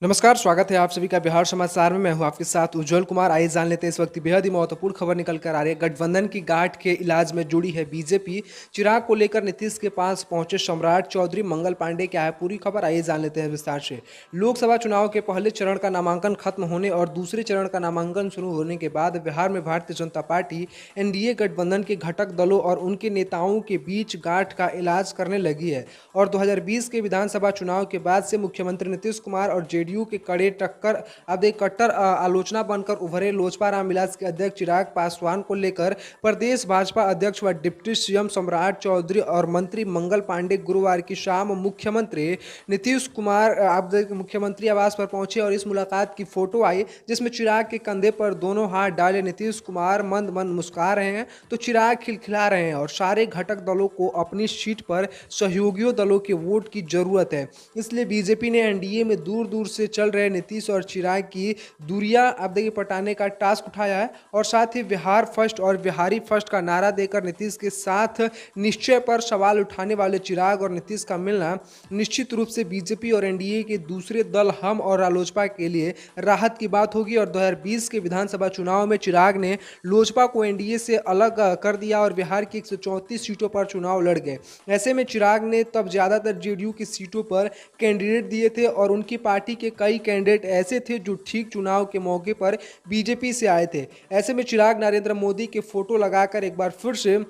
नमस्कार, स्वागत है आप सभी का बिहार समाचार में। मैं हूं आपके साथ उज्जवल कुमार। आइए जान लेते हैं इस वक्त की बेहद ही महत्वपूर्ण खबर निकल कर आ रही है। गठबंधन की गांठ के इलाज में जुड़ी है बीजेपी। चिराग को लेकर नीतीश के पास पहुंचे सम्राट चौधरी। मंगल पांडे क्या है पूरी खबर, आइए जान लेते हैं विस्तार से। लोकसभा चुनाव के पहले चरण का नामांकन खत्म होने और दूसरे चरण का नामांकन शुरू होने के बाद बिहार में भारतीय जनता पार्टी एनडीए गठबंधन के घटक दलों और उनके नेताओं के बीच गांठ का इलाज करने लगी है। और 2020 के विधानसभा चुनाव के बाद से मुख्यमंत्री नीतीश कुमार और जेडीयू के कड़े टक्कर अब एक कट्टर आलोचना बनकर उभरे लोजपा रामविलास के अध्यक्ष चिराग पासवान को लेकर प्रदेश भाजपा अध्यक्ष व डिप्टी सीएम सम्राट चौधरी और मंत्री मंगल पांडे गुरुवार की शाम मुख्यमंत्री नीतीश कुमार अब मुख्यमंत्री आवास पर पहुंचे और इस मुलाकात की फोटो आई जिसमें चिराग के कंधे पर दोनों हाथ डाले नीतीश कुमार मंद मंद मुस्कुरा रहे हैं तो चिराग खिलखिला रहे हैं और सारे घटक दलों को अपनी सीट पर सहयोगियों दलों के वोट की जरूरत है। इसलिए बीजेपी ने एनडीए में दूर दूर से चल रहे नीतीश और चिराग की दूरियां अब देखिए पटाने का टास्क उठाया है और साथ ही बिहार फर्स्ट और बिहारी फर्स्ट का नारा देकर नीतीश के साथ निश्चय पर सवाल उठाने वाले चिराग और नीतीश का मिलना निश्चित रूप से बीजेपी और एनडीए के दूसरे दल हम और रालोसपा के लिए राहत की बात होगी। और 2020 के विधानसभा चुनाव में चिराग ने लोजपा को एनडीए से अलग कर दिया और बिहार की 134 सीटों पर चुनाव लड़ गए। ऐसे में चिराग ने तब ज्यादातर जेडीयू की सीटों पर कैंडिडेट दिए थे और उनकी पार्टी के कई कैंडिडेट ऐसे थे जो ठीक चुनाव के मौके पर बीजेपी से आए थे। ऐसे में चिराग नरेंद्र मोदी के फोटो लगाकर एक बार फिर से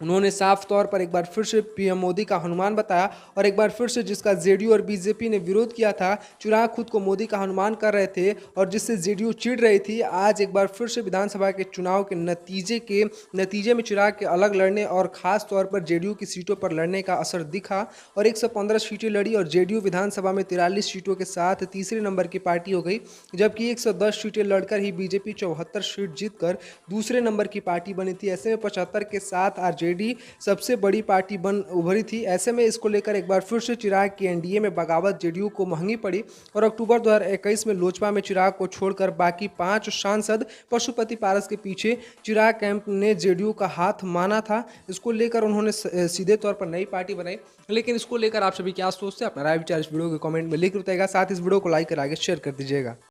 उन्होंने साफ तौर पर एक बार फिर से पीएम मोदी का हनुमान बताया और एक बार फिर से जिसका जेडीयू और बीजेपी ने विरोध किया था, चिराग खुद को मोदी का हनुमान कर रहे थे और जिससे जेडीयू चिढ़ रही थी। आज एक बार फिर से विधानसभा के चुनाव के नतीजे में चिराग के अलग लड़ने और खास तौर पर जेडीयू की सीटों पर लड़ने का असर दिखा और 115 सीटें लड़ी और जेडीयू विधानसभा में 43 सीटों के साथ तीसरे नंबर की पार्टी हो गई, जबकि 110 सीटें लड़कर ही बीजेपी 74 सीट जीतकर दूसरे नंबर की पार्टी बनी थी। ऐसे में 75 के साथ आरजेडी सबसे बड़ी पार्टी बन उभरी थी। ऐसे में इसको लेकर एक बार फिर से चिराग की एनडीए में बगावत जेडीयू को महंगी पड़ी और अक्टूबर 2021 में लोजपा में चिराग को छोड़कर बाकी 5 सांसद पशुपति पारस के पीछे चिराग कैंप ने जेडीयू का हाथ माना था। इसको लेकर उन्होंने सीधे तौर पर नई पार्टी बनाई। लेकिन इसको लेकर आप सभी क्या सोचते हैं? अपना राय विचार इस वीडियो के कमेंट में लिख बताइएगा। साथ इस वीडियो को लाइक कर आगे शेयर कर दीजिएगा।